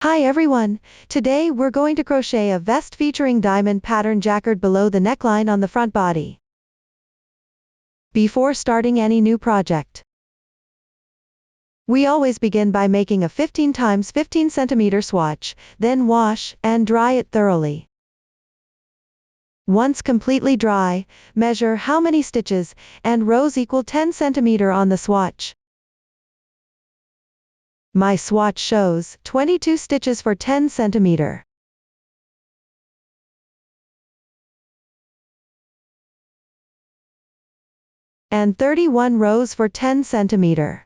Hi everyone! Today we're going to crochet a vest featuring diamond pattern jacquard below the neckline on the front body. Before starting any new project, we always begin by making a 15 x 15 cm swatch, then wash and dry it thoroughly. Once completely dry, measure how many stitches and rows equal 10 cm on the swatch. My swatch shows 22 stitches for 10 cm. And 31 rows for 10 cm.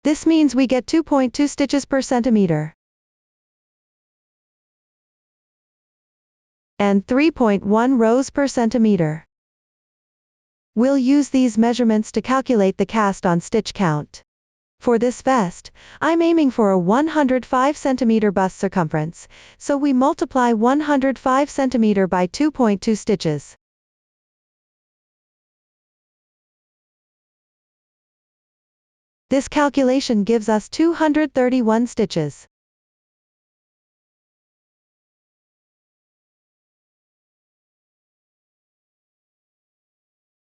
This means we get 2.2 stitches per centimeter. And 3.1 rows per centimeter. We'll use these measurements to calculate the cast on stitch count. For this vest, I'm aiming for a 105 cm bust circumference, so we multiply 105 cm by 2.2 stitches. This calculation gives us 231 stitches.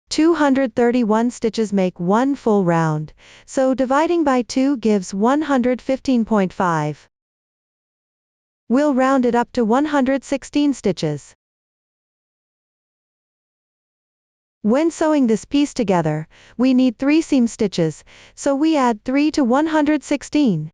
(231 stitches make one full round, so dividing by 2 gives 115.5. We'll round it up to 116 stitches. When sewing this piece together, we need 3 seam stitches, so we add 3 to 116.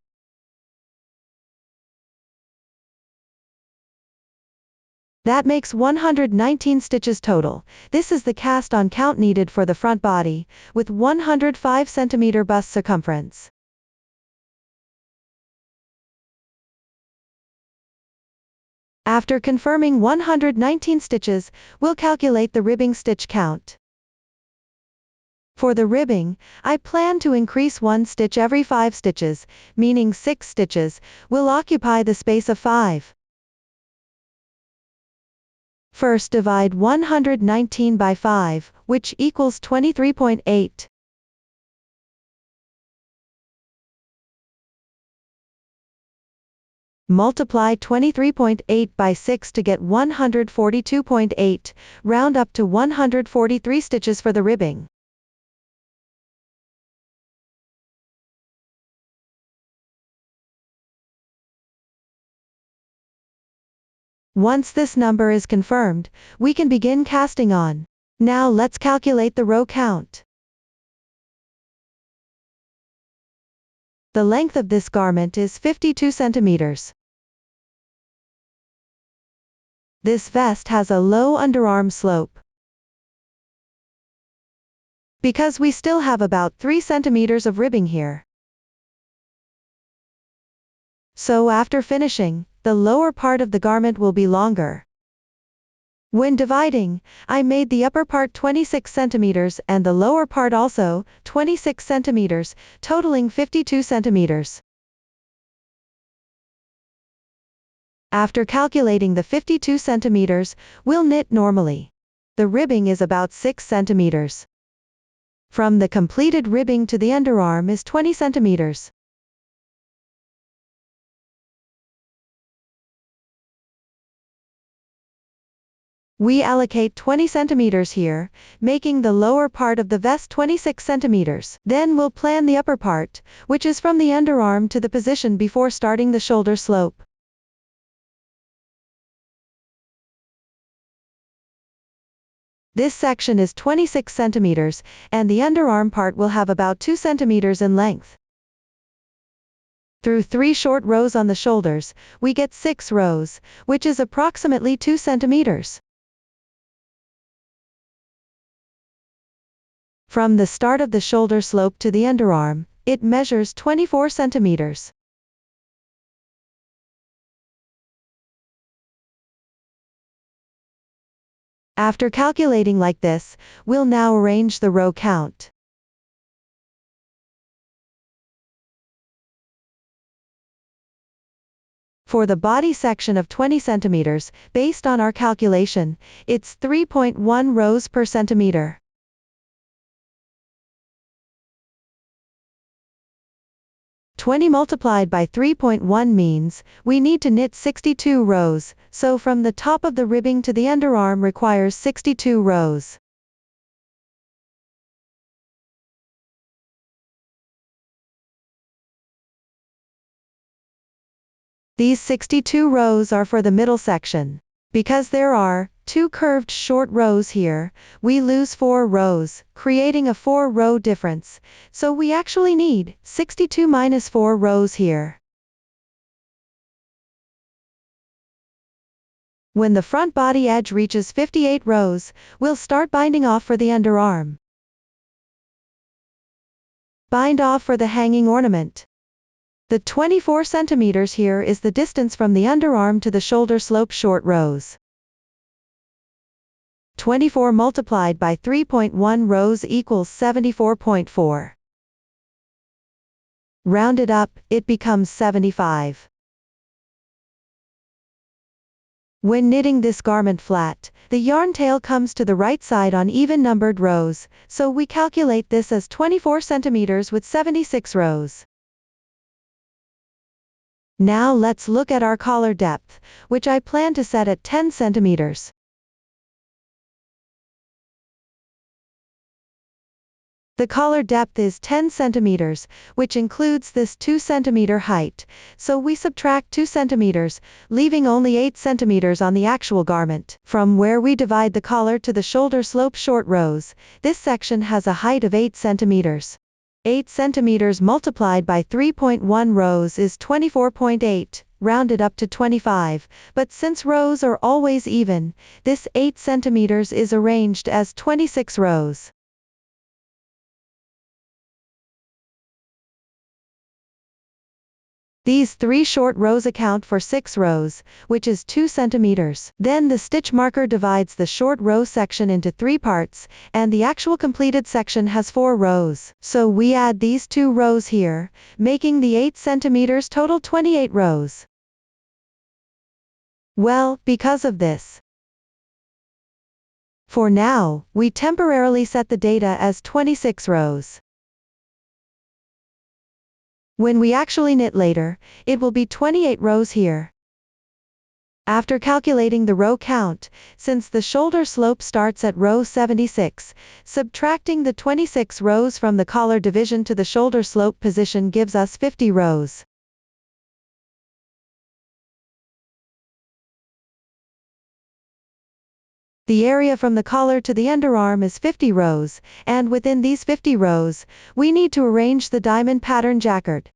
That makes 119 stitches total. This is the cast on count needed for the front body, with 105 cm bust circumference. After confirming 119 stitches, we'll calculate the ribbing stitch count. For the ribbing, I plan to increase 1 stitch every 5 stitches, meaning 6 stitches will occupy the space of 5. First divide 119 by 5, which equals 23.8. Multiply 23.8 by 6 to get 142.8, round up to 143 stitches for the ribbing. Once this number is confirmed, we can begin casting on. Now let's calculate the row count. The length of this garment is 52 centimeters. This vest has a low underarm slope. Because we still have about 3 centimeters of ribbing here. So after finishing, the lower part of the garment will be longer. When dividing, I made the upper part 26 centimeters and the lower part also 26 centimeters, totaling 52 centimeters. After calculating the 52 centimeters, we'll knit normally. The ribbing is about 6 centimeters. From the completed ribbing to the underarm is 20 centimeters. We allocate 20 centimeters here, making the lower part of the vest 26 centimeters. Then we'll plan the upper part, which is from the underarm to the position before starting the shoulder slope. This section is 26 centimeters, and the underarm part will have about 2 centimeters in length. Through 3 short rows on the shoulders, we get 6 rows, which is approximately 2 centimeters. From the start of the shoulder slope to the underarm, it measures 24 centimeters. After calculating like this, we'll now arrange the row count. For the body section of 20 centimeters, based on our calculation, it's 3.1 rows per centimeter. 20 multiplied by 3.1 means we need to knit 62 rows, so from the top of the ribbing to the underarm requires 62 rows. These 62 rows are for the middle section. Because there are 2 curved short rows here, we lose 4 rows, creating a 4-row difference, so we actually need 62 minus 4 rows here. When the front body edge reaches 58 rows, we'll start binding off for the underarm. Bind off for the hanging ornament. The 24 centimeters here is the distance from the underarm to the shoulder slope short rows. 24 multiplied by 3.1 rows equals 74.4. Rounded up, it becomes 75. When knitting this garment flat, the yarn tail comes to the right side on even numbered rows, so we calculate this as 24 centimeters with 76 rows. Now let's look at our collar depth, which I plan to set at 10 centimeters. The collar depth is 10 centimeters, which includes this 2 centimeter height, so we subtract 2 centimeters, leaving only 8 centimeters on the actual garment. From where we divide the collar to the shoulder slope short rows, this section has a height of 8 centimeters. 8 centimeters multiplied by 3.1 rows is 24.8, rounded up to 25, but since rows are always even, this 8 centimeters is arranged as 26 rows. These 3 short rows account for 6 rows, which is 2 centimeters. Then the stitch marker divides the short row section into 3 parts, and the actual completed section has 4 rows. So we add these 2 rows here, making the 8 centimeters total 28 rows. Well, because of this, for now, we temporarily set the data as 26 rows. When we actually knit later, it will be 28 rows here. After calculating the row count, since the shoulder slope starts at row 76, subtracting the 26 rows from the collar division to the shoulder slope position gives us 50 rows. The area from the collar to the underarm is 50 rows, and within these 50 rows, we need to arrange the diamond pattern jacquard.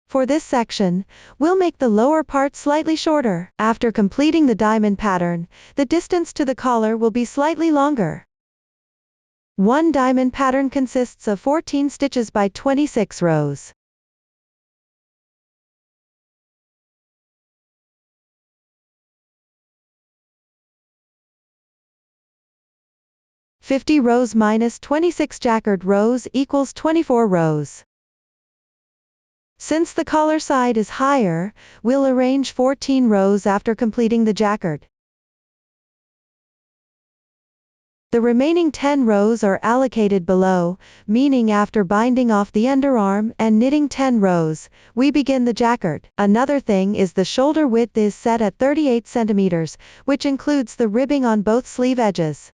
For this section, we'll make the lower part slightly shorter. After completing the diamond pattern, the distance to the collar will be slightly longer. One diamond pattern consists of 14 stitches by 26 rows. "50 rows minus 26 jacquard rows equals 24 rows. Since the collar side is higher, we'll arrange 14 rows after completing the jacquard. The remaining 10 rows are allocated below, meaning after binding off the underarm and knitting 10 rows, we begin the jacquard. Another thing is the shoulder width is set at 38 centimeters, which includes the ribbing on both sleeve edges.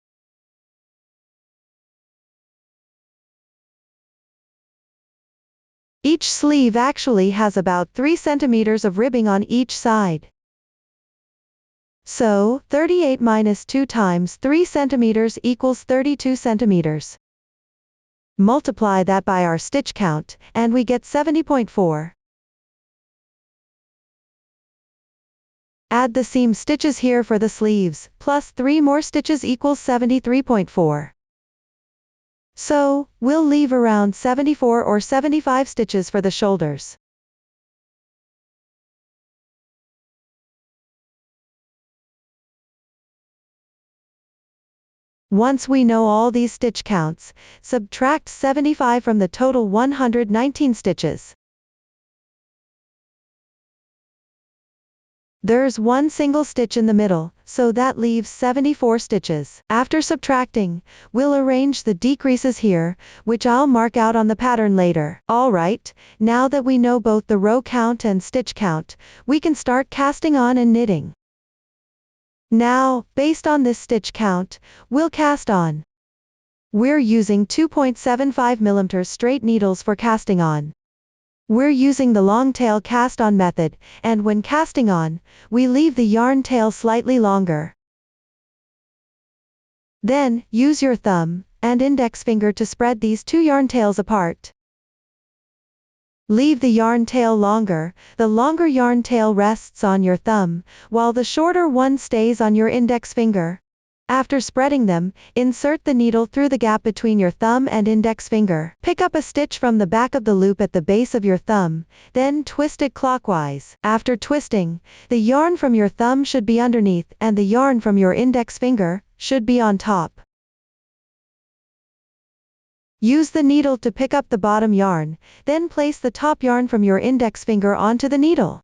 Each sleeve actually has about 3 centimeters of ribbing on each side. So, 38 minus 2 times 3 centimeters equals 32 centimeters. Multiply that by our stitch count, and we get 70.4. Add the seam stitches here for the sleeves, plus 3 more stitches equals 73.4. So, we'll leave around 74 or 75 stitches for the shoulders. Once we know all these stitch counts, subtract 75 from the total 119 stitches. There's one single stitch in the middle, so that leaves 74 stitches. After subtracting, we'll arrange the decreases here, which I'll mark out on the pattern later. Alright, now that we know both the row count and stitch count, we can start casting on and knitting. Now, based on this stitch count, we'll cast on. We're using 2.75mm straight needles for casting on. We're using the long tail cast on method, and when casting on, we leave the yarn tail slightly longer. Then, use your thumb and index finger to spread these two yarn tails apart. Leave the yarn tail longer, the longer yarn tail rests on your thumb, while the shorter one stays on your index finger. After spreading them, insert the needle through the gap between your thumb and index finger. Pick up a stitch from the back of the loop at the base of your thumb, then twist it clockwise. After twisting, the yarn from your thumb should be underneath and the yarn from your index finger should be on top. Use the needle to pick up the bottom yarn, then place the top yarn from your index finger onto the needle.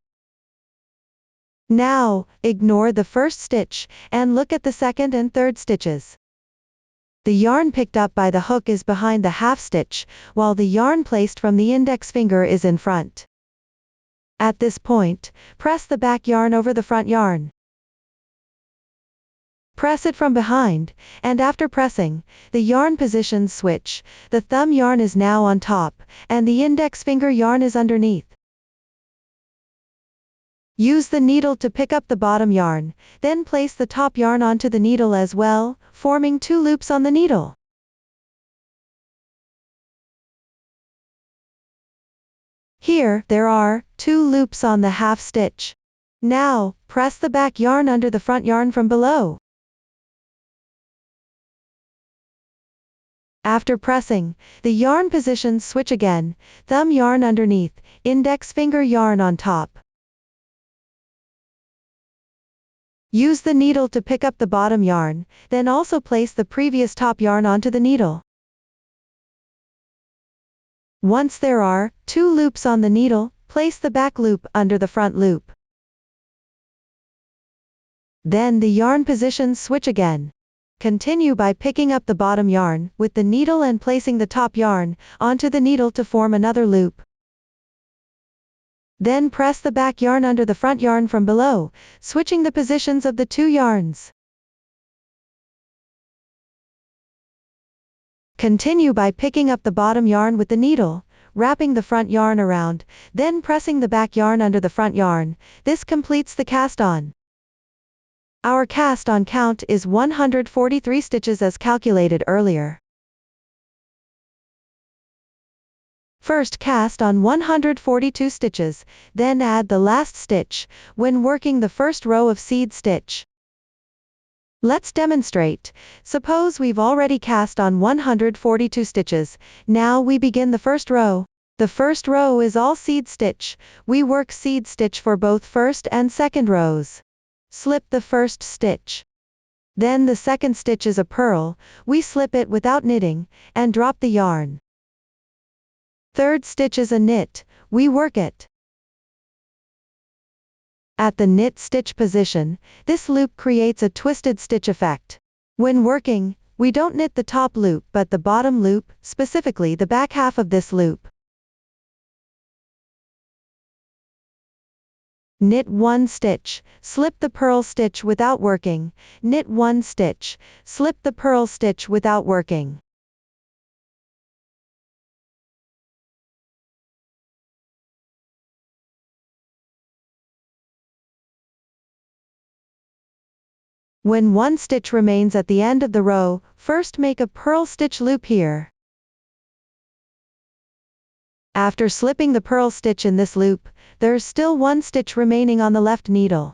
Now, ignore the first stitch, and look at the second and third stitches. The yarn picked up by the hook is behind the half stitch, while the yarn placed from the index finger is in front. At this point, press the back yarn over the front yarn. Press it from behind, and after pressing, the yarn positions switch. The thumb yarn is now on top, and the index finger yarn is underneath. Use the needle to pick up the bottom yarn, then place the top yarn onto the needle as well, forming two loops on the needle. Here, there are 2 loops on the half stitch. Now, press the back yarn under the front yarn from below. After pressing, the yarn positions switch again, thumb yarn underneath, index finger yarn on top. Use the needle to pick up the bottom yarn, then also place the previous top yarn onto the needle. Once there are 2 loops on the needle, place the back loop under the front loop. Then the yarn positions switch again. Continue by picking up the bottom yarn with the needle and placing the top yarn onto the needle to form another loop. Then press the back yarn under the front yarn from below, switching the positions of the 2 yarns. Continue by picking up the bottom yarn with the needle, wrapping the front yarn around, then pressing the back yarn under the front yarn. This completes the cast on. Our cast on count is 143 stitches as calculated earlier. First cast on 142 stitches, then add the last stitch, when working the first row of seed stitch. Let's demonstrate. Suppose we've already cast on 142 stitches, now we begin the first row. The first row is all seed stitch, we work seed stitch for both first and second rows. Slip the first stitch. Then the second stitch is a purl, we slip it without knitting, and drop the yarn. Third stitch is a knit, we work it. At the knit stitch position, this loop creates a twisted stitch effect. When working, we don't knit the top loop but the bottom loop, specifically the back half of this loop. Knit 1 stitch, slip the purl stitch without working, knit 1 stitch, slip the purl stitch without working. When 1 stitch remains at the end of the row, first make a purl stitch loop here. After slipping the purl stitch in this loop, there's still 1 stitch remaining on the left needle.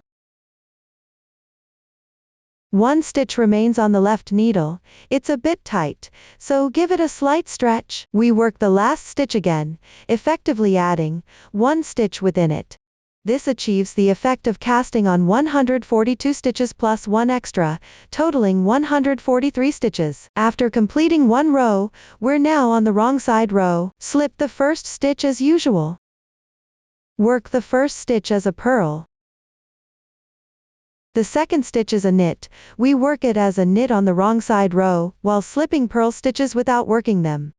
1 stitch remains on the left needle, it's a bit tight, so give it a slight stretch. We work the last stitch again, effectively adding 1 stitch within it. This achieves the effect of casting on 142 stitches plus 1 extra, totaling 143 stitches. After completing 1 row, we're now on the wrong side row. Slip the first stitch as usual. Work the first stitch as a purl. The second stitch is a knit. We work it as a knit on the wrong side row, while slipping purl stitches without working them.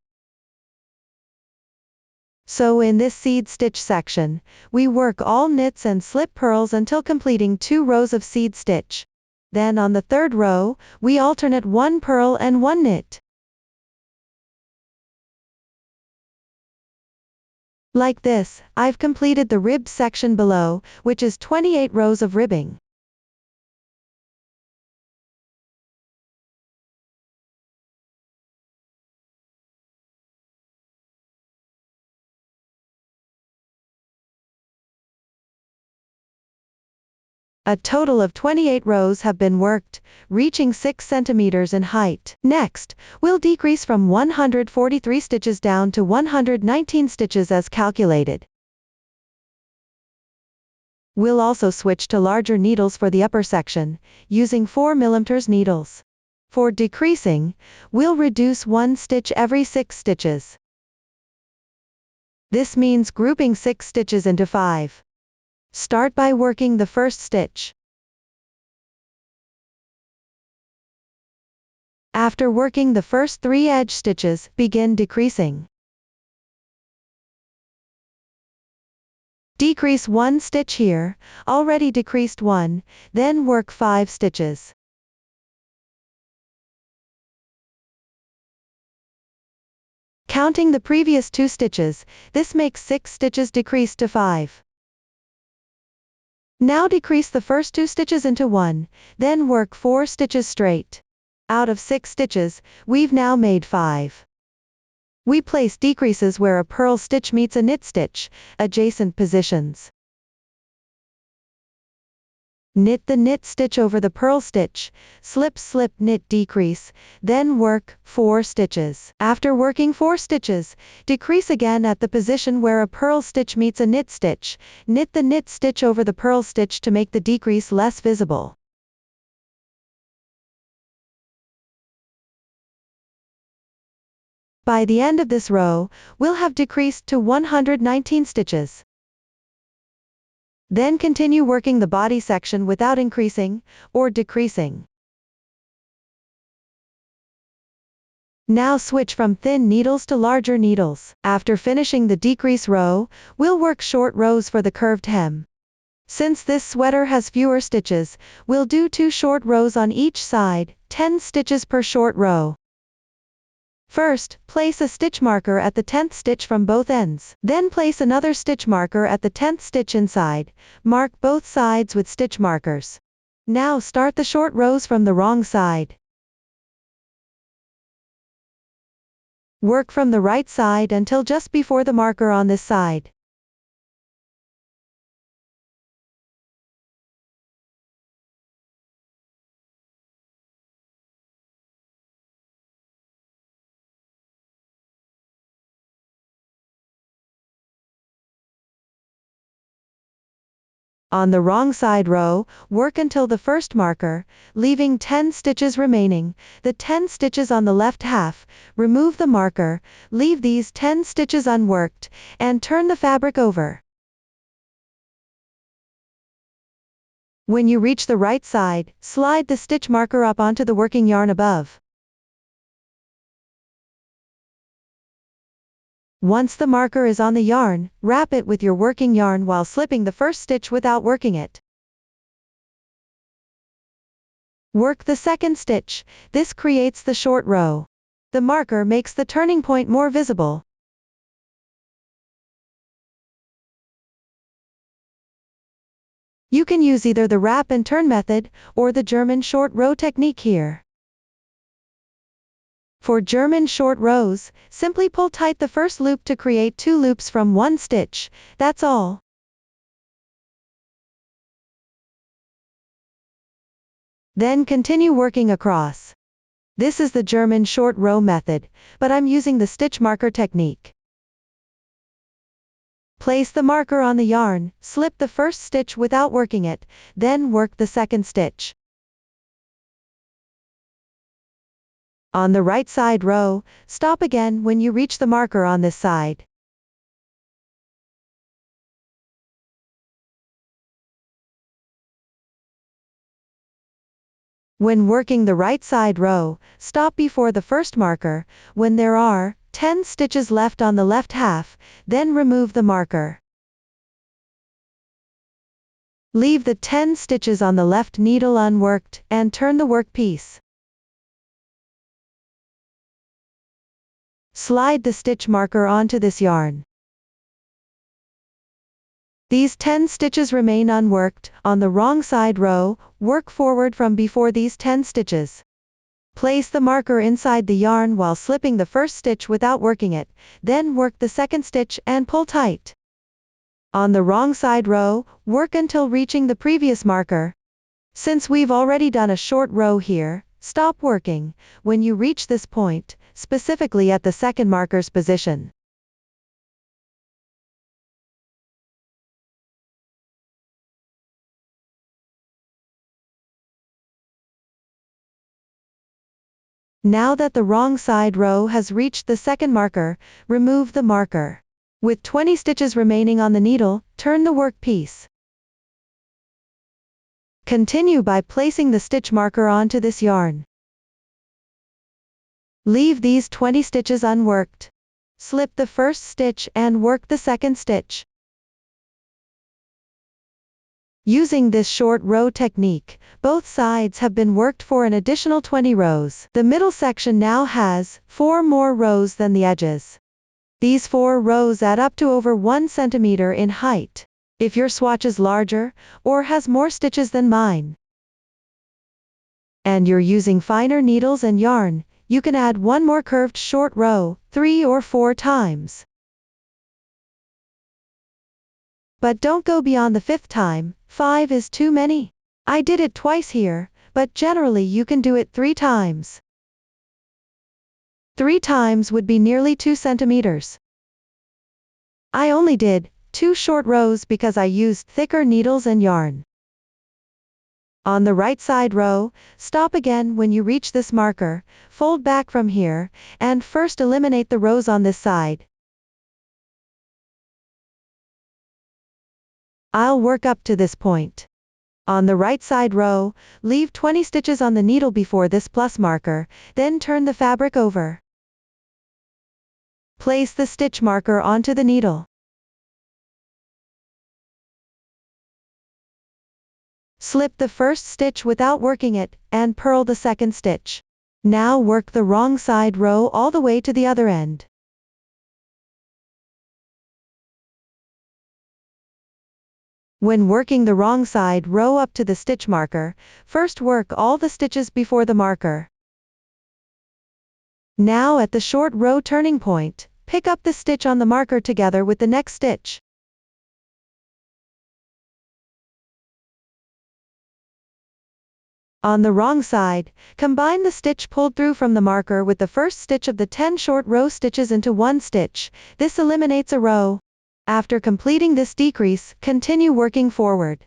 So in this seed stitch section, we work all knits and slip purls until completing 2 rows of seed stitch. Then on the third row, we alternate 1 purl and 1 knit. Like this, I've completed the rib section below, which is 28 rows of ribbing. A total of 28 rows have been worked, reaching 6 centimeters in height. Next, we'll decrease from 143 stitches down to 119 stitches as calculated. We'll also switch to larger needles for the upper section, using 4 mm needles. For decreasing, we'll reduce 1 stitch every 6 stitches. This means grouping 6 stitches into 5. Start by working the first stitch. After working the first 3 edge stitches, begin decreasing. Decrease 1 stitch here, already decreased 1, then work 5 stitches. Counting the previous 2 stitches, this makes 6 stitches decreased to 5. Now decrease the first 2 stitches into 1, then work 4 stitches straight. Out of 6 stitches, we've now made 5. We place decreases where a purl stitch meets a knit stitch, adjacent positions. Knit the knit stitch over the purl stitch, slip slip knit decrease, then work 4 stitches. After working 4 stitches, decrease again at the position where a purl stitch meets a knit stitch, knit the knit stitch over the purl stitch to make the decrease less visible. By the end of this row, we'll have decreased to 119 stitches. Then continue working the body section without increasing or decreasing. Now switch from thin needles to larger needles. After finishing the decrease row, we'll work short rows for the curved hem. Since this sweater has fewer stitches, we'll do 2 short rows on each side, 10 stitches per short row. First, place a stitch marker at the 10th stitch from both ends. Then place another stitch marker at the 10th stitch inside. Mark both sides with stitch markers. Now start the short rows from the wrong side. Work from the right side until just before the marker on this side. On the wrong side row, work until the first marker, leaving 10 stitches remaining, the 10 stitches on the left half, remove the marker, leave these 10 stitches unworked, and turn the fabric over. When you reach the right side, slide the stitch marker up onto the working yarn above. Once the marker is on the yarn, wrap it with your working yarn while slipping the first stitch without working it. Work the second stitch. This creates the short row. The marker makes the turning point more visible. You can use either the wrap and turn method, or the German short row technique here. For German short rows, simply pull tight the first loop to create 2 loops from 1 stitch, that's all. Then continue working across. This is the German short row method, but I'm using the stitch marker technique. Place the marker on the yarn, slip the first stitch without working it, then work the second stitch. On the right side row, stop again when you reach the marker on this side. When working the right side row, stop before the first marker, when there are 10 stitches left on the left half, then remove the marker. Leave the 10 stitches on the left needle unworked, and turn the workpiece. Slide the stitch marker onto this yarn. These 10 stitches remain unworked. On the wrong side row, work forward from before these 10 stitches. Place the marker inside the yarn while slipping the first stitch without working it, then work the second stitch and pull tight. On the wrong side row, work until reaching the previous marker. Since we've already done a short row here, stop working when you reach this point, specifically at the second marker's position. Now that the wrong side row has reached the second marker, remove the marker. With 20 stitches remaining on the needle, turn the workpiece. Continue by placing the stitch marker onto this yarn. Leave these 20 stitches unworked. Slip the first stitch and work the second stitch. Using this short row technique, both sides have been worked for an additional 20 rows. The middle section now has 4 more rows than the edges. These 4 rows add up to over 1 centimeter in height. If your swatch is larger, or has more stitches than mine, and you're using finer needles and yarn, you can add one more curved short row, 3 or 4 times. But don't go beyond the 5th time, 5 is too many. I did it twice here, but generally you can do it 3 times. 3 times would be nearly 2 centimeters. I only did 2 short rows because I used thicker needles and yarn. On the right side row, stop again when you reach this marker, fold back from here, and first eliminate the rows on this side. I'll work up to this point. On the right side row, leave 20 stitches on the needle before this plus marker, then turn the fabric over. Place the stitch marker onto the needle. Slip the first stitch without working it, and purl the second stitch. Now work the wrong side row all the way to the other end. When working the wrong side row up to the stitch marker, first work all the stitches before the marker. Now at the short row turning point, pick up the stitch on the marker together with the next stitch. On the wrong side, combine the stitch pulled through from the marker with the first stitch of the 10 short row stitches into one stitch. This eliminates a row. After completing this decrease, continue working forward.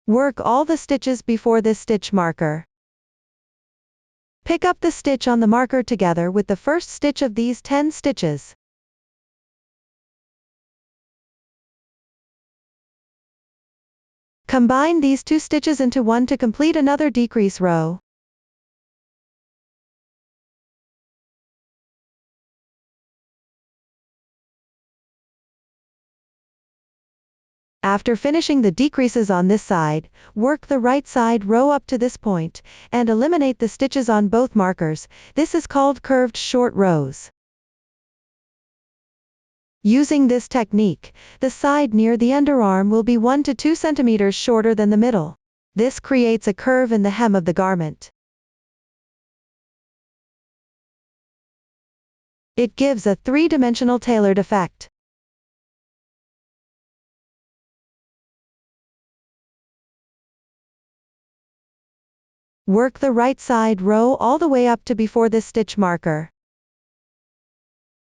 Work all the stitches before this stitch marker. Pick up the stitch on the marker together with the first stitch of these 10 stitches. Combine these 2 stitches into one to complete another decrease row. After finishing the decreases on this side, work the right side row up to this point, and eliminate the stitches on both markers. This is called curved short rows. Using this technique, the side near the underarm will be 1 to 2 centimeters shorter than the middle. This creates a curve in the hem of the garment. It gives a 3-dimensional tailored effect. Work the right side row all the way up to before this stitch marker.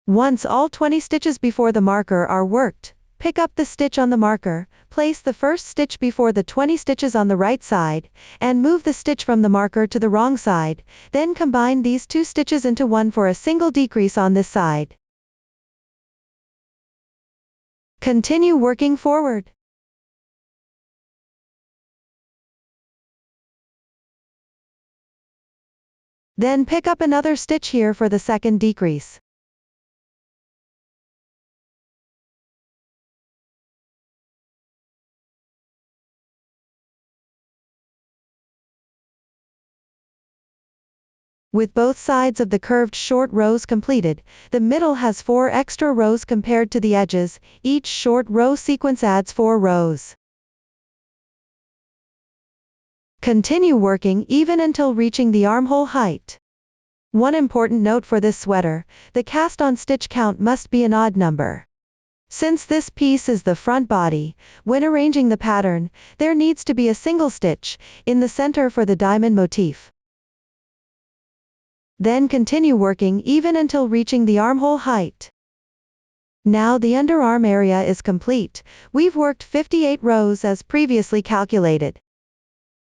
Once all 20 stitches before the marker are worked, pick up the stitch on the marker, place the first stitch before the 20 stitches on the right side, and move the stitch from the marker to the wrong side, then combine these 2 stitches into one for a single decrease on this side. Continue working forward. Then pick up another stitch here for the second decrease. With both sides of the curved short rows completed, the middle has 4 extra rows compared to the edges. Each short row sequence adds 4 rows. Continue working even until reaching the armhole height. One important note for this sweater, the cast-on stitch count must be an odd number. Since this piece is the front body, when arranging the pattern, there needs to be a single stitch in the center for the diamond motif. Then continue working even until reaching the armhole height. Now the underarm area is complete. We've worked 58 rows as previously calculated.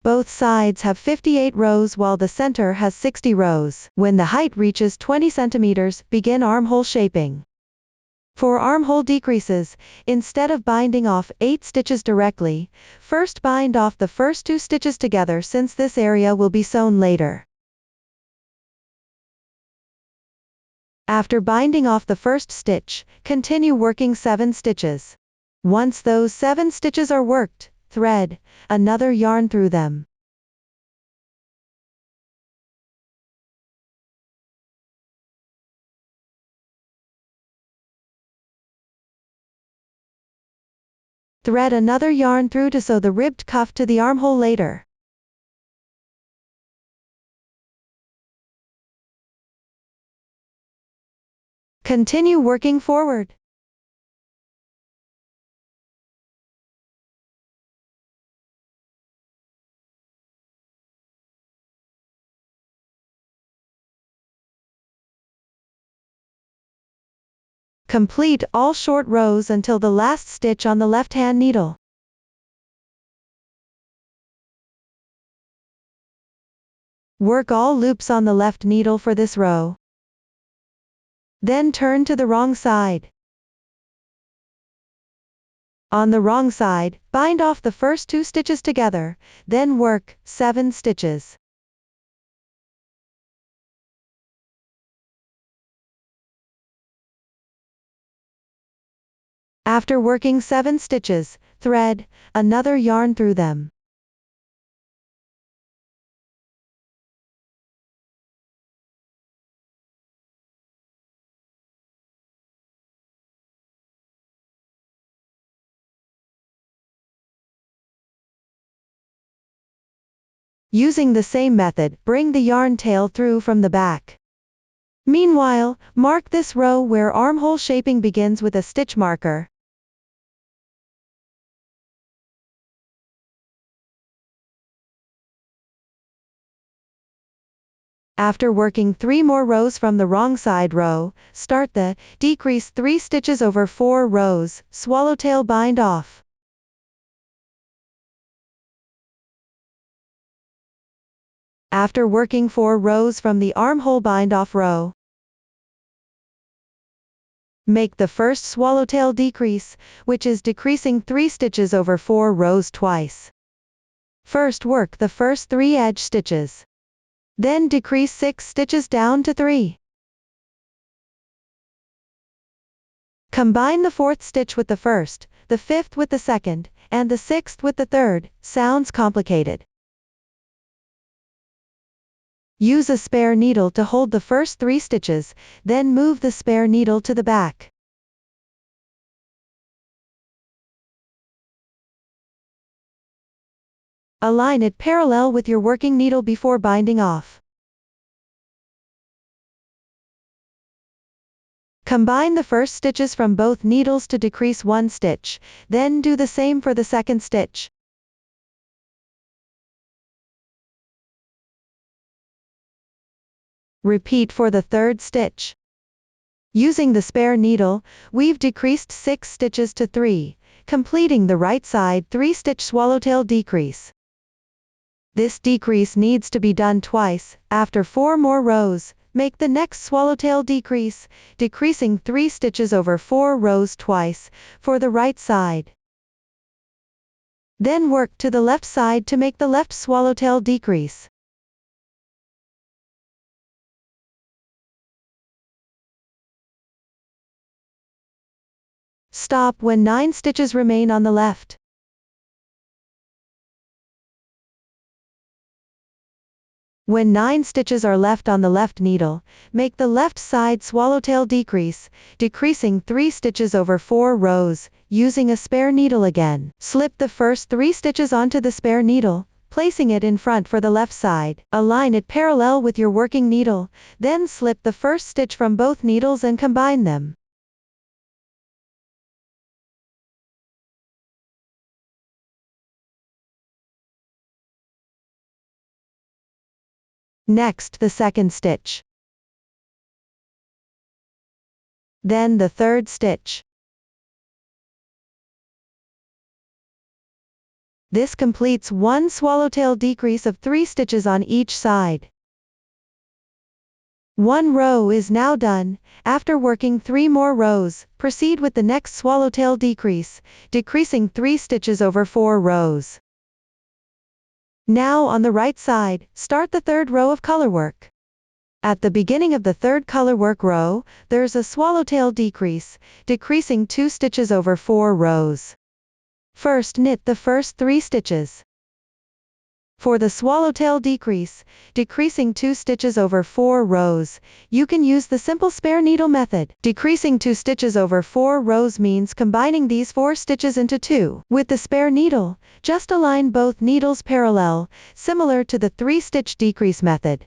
Both sides have 58 rows while the center has 60 rows. When the height reaches 20 centimeters, begin armhole shaping. For armhole decreases, instead of binding off 8 stitches directly, first bind off the first 2 stitches together since this area will be sewn later. After binding off the first stitch, continue working 7 stitches. Once those 7 stitches are worked, thread another yarn through them. Thread another yarn through to sew the ribbed cuff to the armhole later. Continue working forward. Complete all short rows until the last stitch on the left-hand needle. Work all loops on the left needle for this row. Then turn to the wrong side. On the wrong side, bind off the first 2 stitches together, then work 7 stitches. After working 7 stitches, thread another yarn through them. Using the same method, bring the yarn tail through from the back. Meanwhile, mark this row where armhole shaping begins with a stitch marker. After working 3 more rows from the wrong side row, start the decrease 3 stitches over 4 rows, swallowtail bind off. After working 4 rows from the armhole bind off row, make the first swallowtail decrease, which is decreasing 3 stitches over 4 rows twice. First work the first 3 edge stitches. Then decrease 6 stitches down to 3. Combine the 4th stitch with the first, the 5th with the second, and the 6th with the third. Sounds complicated. Use a spare needle to hold the first 3 stitches, then move the spare needle to the back. Align it parallel with your working needle before binding off. Combine the first stitches from both needles to decrease 1 stitch, then do the same for the second stitch. Repeat for the third stitch. Using the spare needle, we've decreased 6 stitches to 3, completing the right side 3-stitch swallowtail decrease. This decrease needs to be done twice. After 4 more rows, make the next swallowtail decrease, decreasing 3 stitches over 4 rows twice, for the right side. Then work to the left side to make the left swallowtail decrease. Stop when 9 stitches remain on the left. When 9 stitches are left on the left needle, make the left side swallowtail decrease, decreasing 3 stitches over 4 rows, using a spare needle again. Slip the first 3 stitches onto the spare needle, placing it in front for the left side. Align it parallel with your working needle, then slip the first stitch from both needles and combine them. Next the second stitch. Then the third stitch. This completes one swallowtail decrease of 3 stitches on each side. One row is now done. After working 3 more rows, proceed with the next swallowtail decrease, decreasing 3 stitches over 4 rows. Now on the right side, start the third row of colorwork. At the beginning of the third colorwork row, there's a swallowtail decrease, decreasing 2 stitches over 4 rows. First knit the first 3 stitches. For the swallowtail decrease, decreasing 2 stitches over 4 rows, you can use the simple spare needle method. Decreasing 2 stitches over 4 rows means combining these 4 stitches into 2. With the spare needle, just align both needles parallel, similar to the 3-stitch decrease method.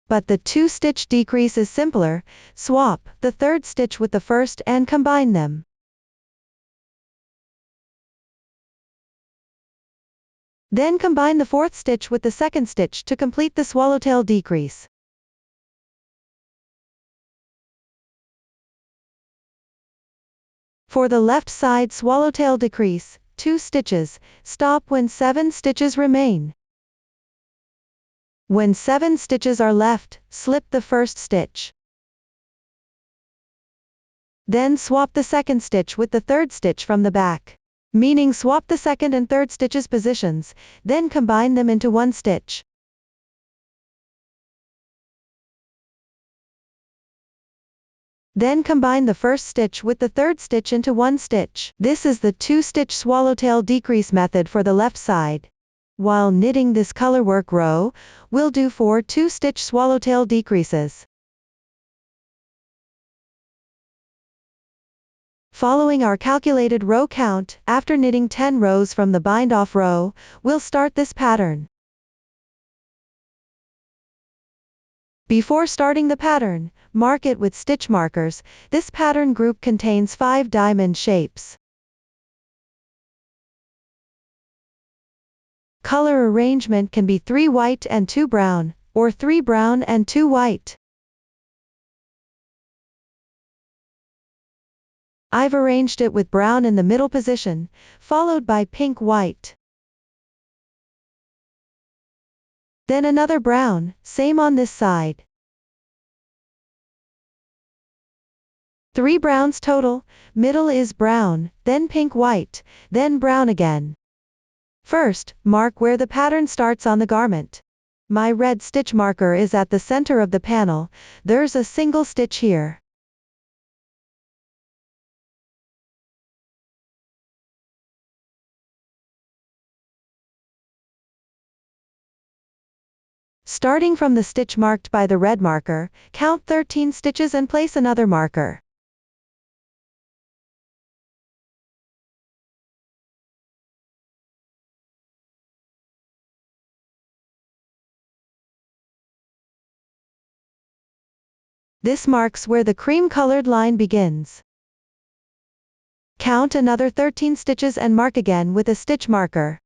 But the 2-stitch decrease is simpler. Swap the third stitch with the first and combine them. Then combine the fourth stitch with the second stitch to complete the swallowtail decrease. For the left side swallowtail decrease, 2 stitches, stop when 7 stitches remain. When 7 stitches are left, slip the first stitch. Then swap the second stitch with the third stitch from the back. Meaning swap the second and third stitches positions, then combine them into 1 stitch. Then combine the first stitch with the third stitch into 1 stitch. This is the 2-stitch swallowtail decrease method for the left side. While knitting this colorwork row, we'll do 4 2-stitch swallowtail decreases. Following our calculated row count, after knitting 10 rows from the bind-off row, we'll start this pattern. Before starting the pattern, mark it with stitch markers. This pattern group contains 5 diamond shapes. Color arrangement can be 3 white and 2 brown, or 3 brown and 2 white. I've arranged it with brown in the middle position, followed by pink-white. Then another brown, same on this side. 3 browns total, middle is brown, then pink-white, then brown again. First, mark where the pattern starts on the garment. My red stitch marker is at the center of the panel. There's a single stitch here. Starting from the stitch marked by the red marker, count 13 stitches and place another marker. This marks where the cream-colored line begins. Count another 13 stitches and mark again with a stitch marker.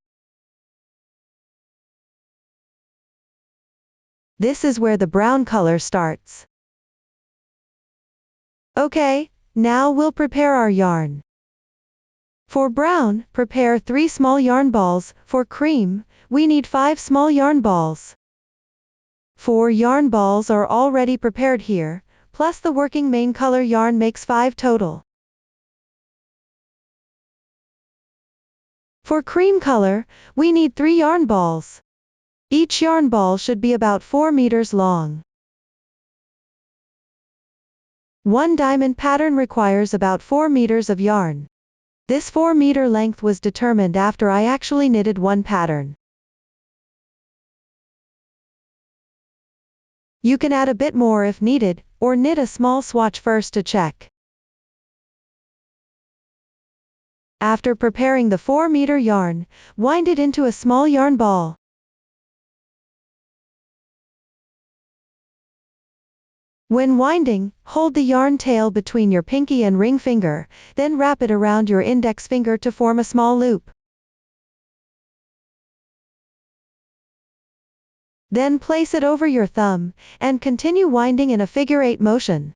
This is where the brown color starts. Okay, now we'll prepare our yarn. For brown, prepare 3 small yarn balls. For cream, we need 5 small yarn balls. 4 yarn balls are already prepared here, plus the working main color yarn makes 5 total. For cream color, we need 3 yarn balls. Each yarn ball should be about 4 meters long. One diamond pattern requires about 4 meters of yarn. This 4-meter length was determined after I actually knitted one pattern. You can add a bit more if needed, or knit a small swatch first to check. After preparing the 4-meter yarn, wind it into a small yarn ball. When winding, hold the yarn tail between your pinky and ring finger, then wrap it around your index finger to form a small loop. Then place it over your thumb, and continue winding in a figure-8 motion.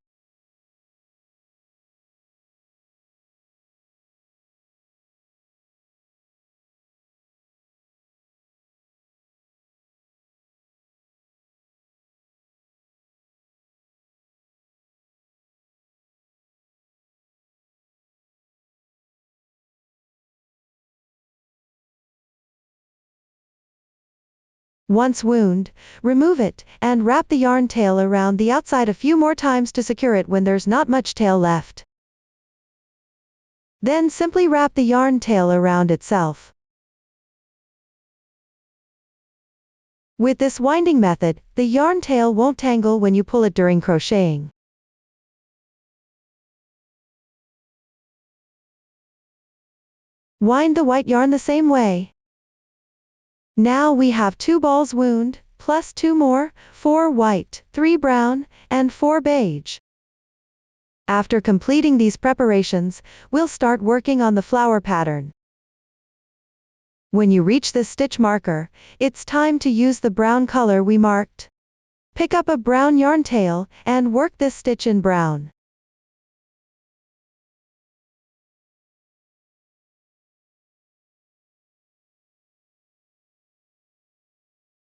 Once wound, remove it, and wrap the yarn tail around the outside a few more times to secure it when there's not much tail left. Then simply wrap the yarn tail around itself. With this winding method, the yarn tail won't tangle when you pull it during crocheting. Wind the white yarn the same way. Now we have 2 balls wound, plus 2 more, 4 white, 3 brown, and 4 beige. After completing these preparations, we'll start working on the flower pattern. When you reach this stitch marker, it's time to use the brown color we marked. Pick up a brown yarn tail, and work this stitch in brown.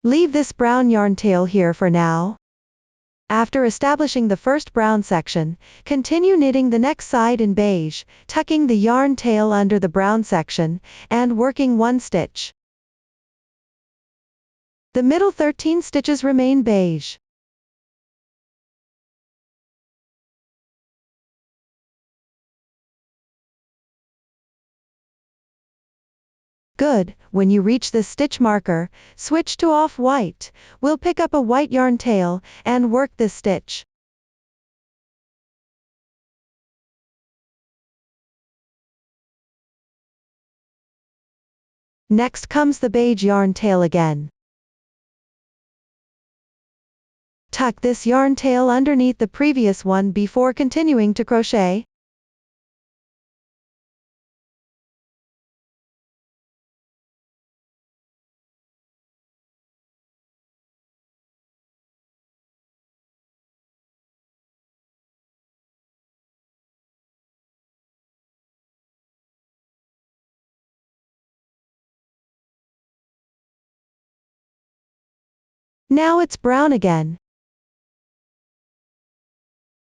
Leave this brown yarn tail here for now. After establishing the first brown section, continue knitting the next side in beige, tucking the yarn tail under the brown section, and working 1 stitch. The middle 13 stitches remain beige. Good, when you reach this stitch marker, switch to off-white. We'll pick up a white yarn tail, and work this stitch. Next comes the beige yarn tail again. Tuck this yarn tail underneath the previous one before continuing to crochet. Now it's brown again.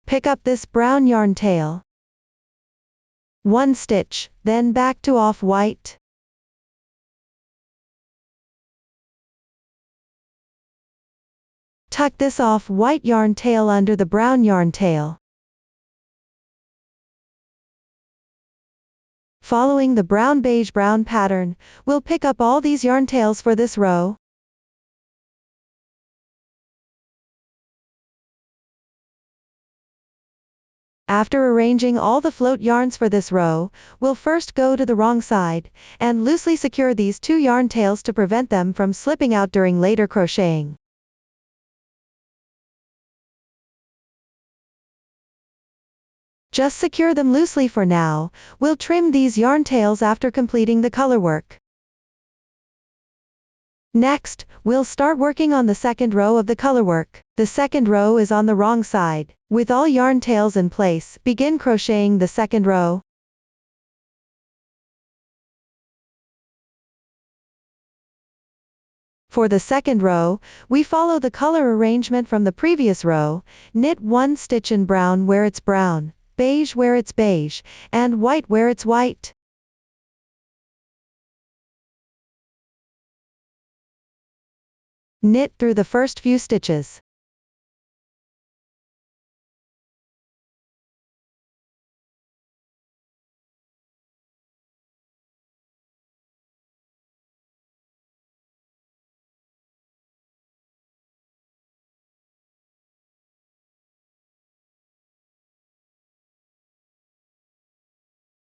Pick up this brown yarn tail. 1 stitch, then back to off-white. Tuck this off-white yarn tail under the brown yarn tail. Following the brown beige brown pattern, we'll pick up all these yarn tails for this row. After arranging all the float yarns for this row, we'll first go to the wrong side, and loosely secure these 2 yarn tails to prevent them from slipping out during later crocheting. Just secure them loosely for now. We'll trim these yarn tails after completing the color work. Next, we'll start working on the second row of the color work. The second row is on the wrong side. With all yarn tails in place, begin crocheting the second row. For the second row, we follow the color arrangement from the previous row. Knit 1 stitch in brown where it's brown, beige where it's beige, and white where it's white. Knit through the first few stitches.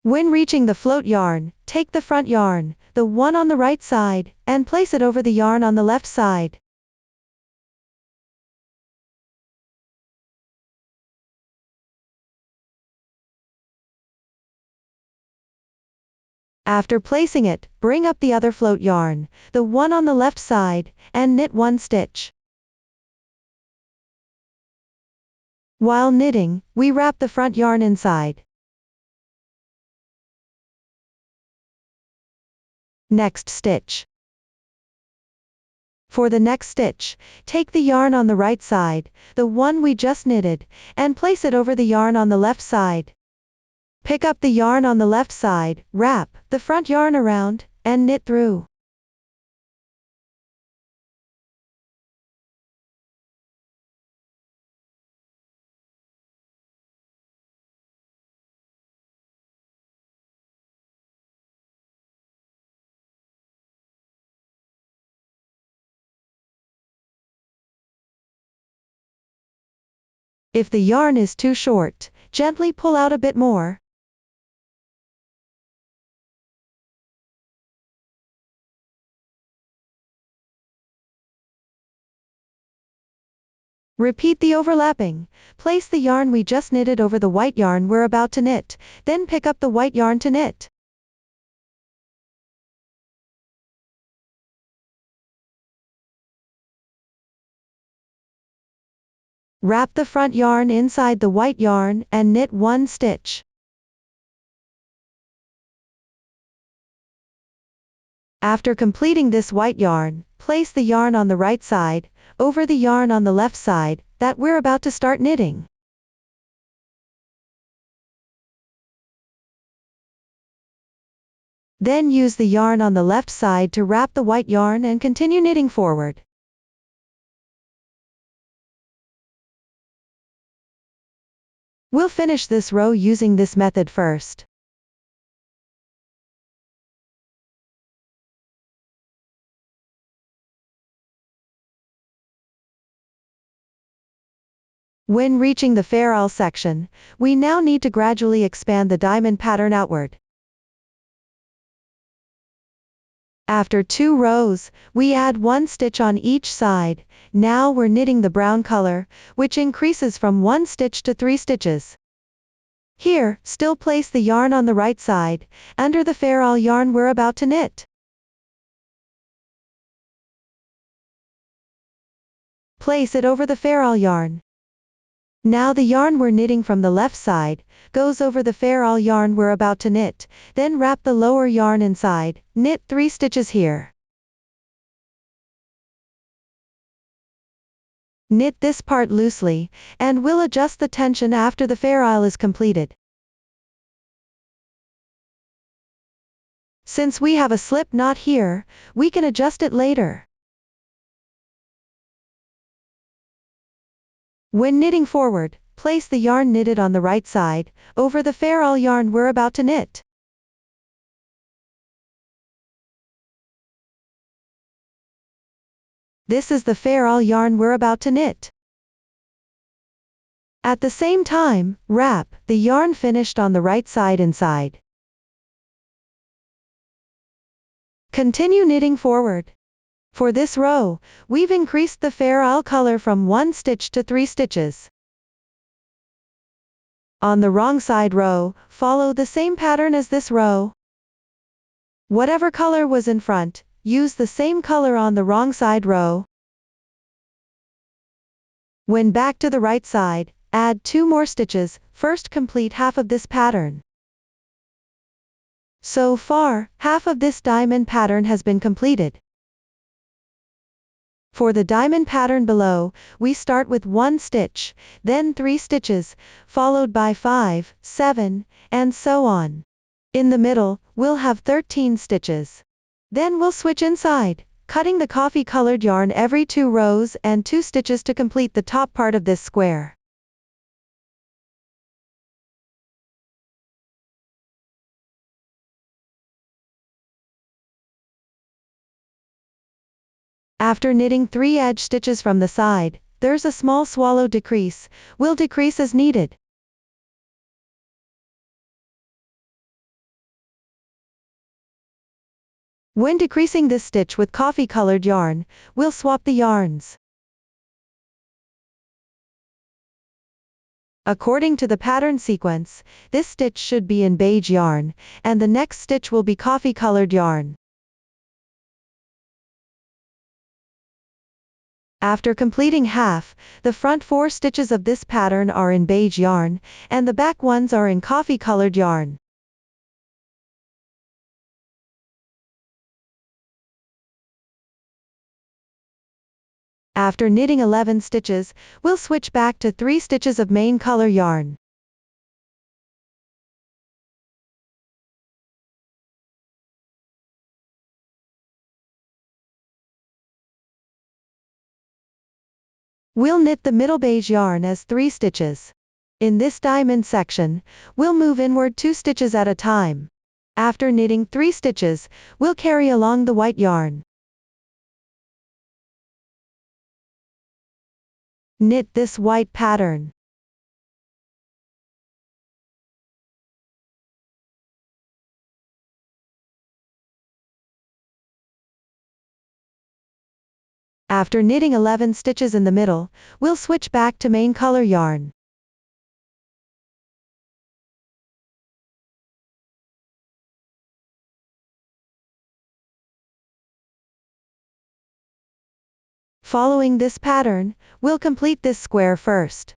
When reaching the float yarn, take the front yarn, the one on the right side, and place it over the yarn on the left side. After placing it, bring up the other float yarn, the one on the left side, and knit 1 stitch. While knitting, we wrap the front yarn inside. Next stitch. For the next stitch, take the yarn on the right side, the one we just knitted, and place it over the yarn on the left side. Pick up the yarn on the left side, wrap the front yarn around, and knit through. If the yarn is too short, gently pull out a bit more. Repeat the overlapping. Place the yarn we just knitted over the white yarn we're about to knit, then pick up the white yarn to knit. Wrap the front yarn inside the white yarn and knit 1 stitch. After completing this white yarn, place the yarn on the right side, over the yarn on the left side, that we're about to start knitting. Then use the yarn on the left side to wrap the white yarn and continue knitting forward. We'll finish this row using this method first. When reaching the ferrule section, we now need to gradually expand the diamond pattern outward. After 2 rows, we add 1 stitch on each side. Now we're knitting the brown color, which increases from 1 stitch to 3 stitches. Here, still place the yarn on the right side, under the ferrule yarn we're about to knit. Place it over the ferrule yarn. Now the yarn we're knitting from the left side, goes over the ferrule yarn we're about to knit, then wrap the lower yarn inside, knit 3 stitches here. Knit this part loosely, and we'll adjust the tension after the ferrule is completed. Since we have a slip knot here, we can adjust it later. When knitting forward, place the yarn knitted on the right side, over the ferrule yarn we're about to knit. This is the ferrule yarn we're about to knit. At the same time, wrap the yarn finished on the right side inside. Continue knitting forward. For this row, we've increased the ferrule color from 1 stitch to 3 stitches. On the wrong side row, follow the same pattern as this row. Whatever color was in front, use the same color on the wrong side row. When back to the right side, add 2 more stitches, first complete half of this pattern. So far, half of this diamond pattern has been completed. For the diamond pattern below, we start with 1 stitch, then 3 stitches, followed by 5, 7, and so on. In the middle, we'll have 13 stitches. Then we'll switch inside, cutting the coffee-colored yarn every 2 rows and 2 stitches to complete the top part of this square. After knitting 3 edge stitches from the side, there's a small swallow decrease. We'll decrease as needed. When decreasing this stitch with coffee-colored yarn, we'll swap the yarns. According to the pattern sequence, this stitch should be in beige yarn, and the next stitch will be coffee-colored yarn. After completing half, the front 4 stitches of this pattern are in beige yarn, and the back ones are in coffee-colored yarn. After knitting 11 stitches, we'll switch back to 3 stitches of main color yarn. We'll knit the middle beige yarn as 3 stitches. In this diamond section, we'll move inward 2 stitches at a time. After knitting 3 stitches, we'll carry along the white yarn. Knit this white pattern. After knitting 11 stitches in the middle, we'll switch back to main color yarn. Following this pattern, we'll complete this square first.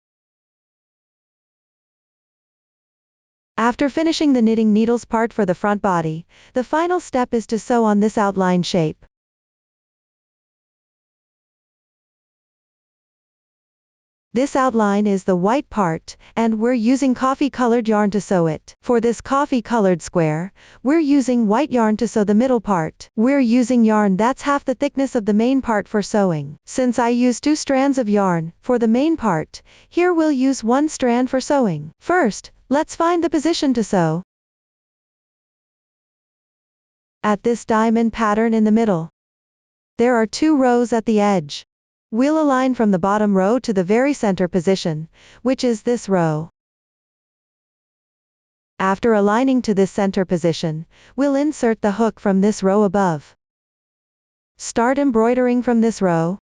After finishing the knitting needles part for the front body, the final step is to sew on this outline shape. This outline is the white part, and we're using coffee-colored yarn to sew it. For this coffee-colored square, we're using white yarn to sew the middle part. We're using yarn that's half the thickness of the main part for sewing. Since I use 2 strands of yarn for the main part, here we'll use 1 strand for sewing. First, let's find the position to sew. At this diamond pattern in the middle, there are 2 rows at the edge. We'll align from the bottom row to the very center position, which is this row. After aligning to this center position, we'll insert the hook from this row above. Start embroidering from this row.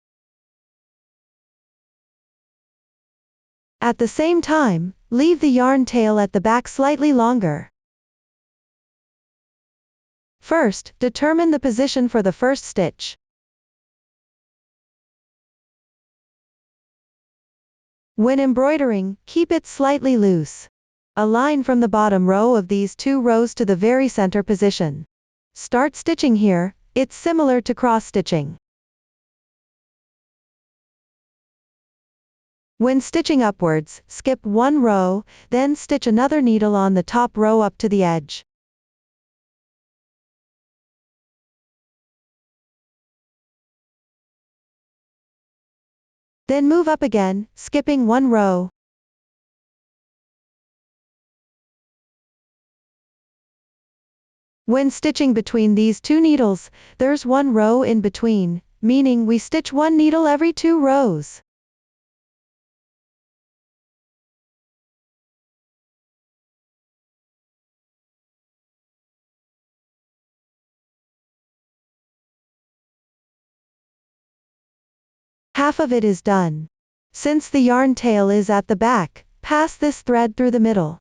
At the same time, leave the yarn tail at the back slightly longer. First, determine the position for the first stitch. When embroidering, keep it slightly loose. Align from the bottom row of these 2 rows to the very center position. Start stitching here, it's similar to cross-stitching. When stitching upwards, skip 1 row, then stitch another needle on the top row up to the edge. Then move up again, skipping 1 row. When stitching between these 2 needles, there's 1 row in between, meaning we stitch 1 needle every 2 rows. Half of it is done. Since the yarn tail is at the back, pass this thread through the middle.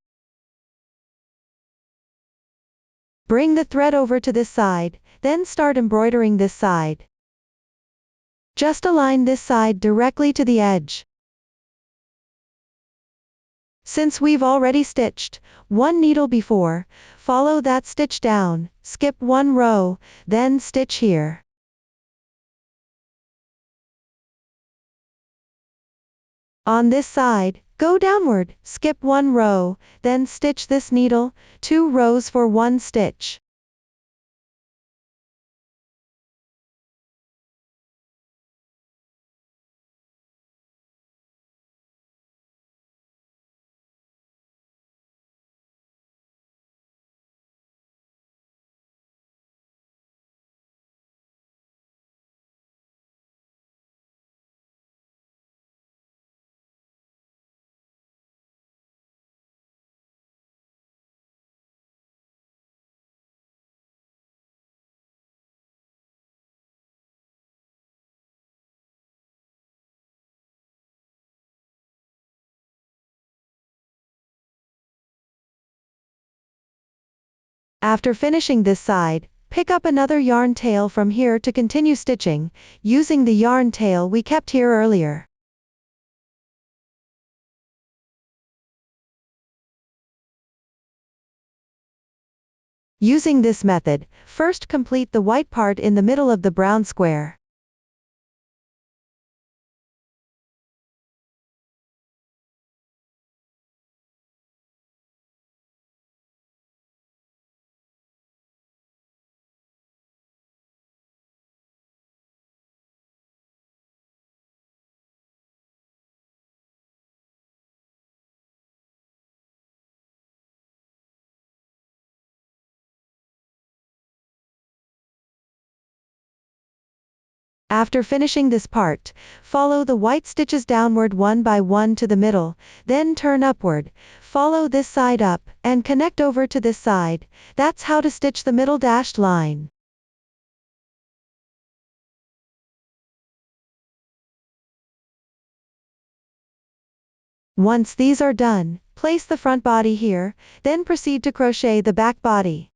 Bring the thread over to this side, then start embroidering this side. Just align this side directly to the edge. Since we've already stitched 1 needle before, follow that stitch down, skip 1 row, then stitch here. On this side, go downward, skip 1 row, then stitch this needle, 2 rows for 1 stitch. After finishing this side, pick up another yarn tail from here to continue stitching, using the yarn tail we kept here earlier. Using this method, first complete the white part in the middle of the brown square. After finishing this part, follow the white stitches downward one by one to the middle, then turn upward, follow this side up, and connect over to this side. That's how to stitch the middle dashed line. Once these are done, place the front body here, then proceed to crochet the back body.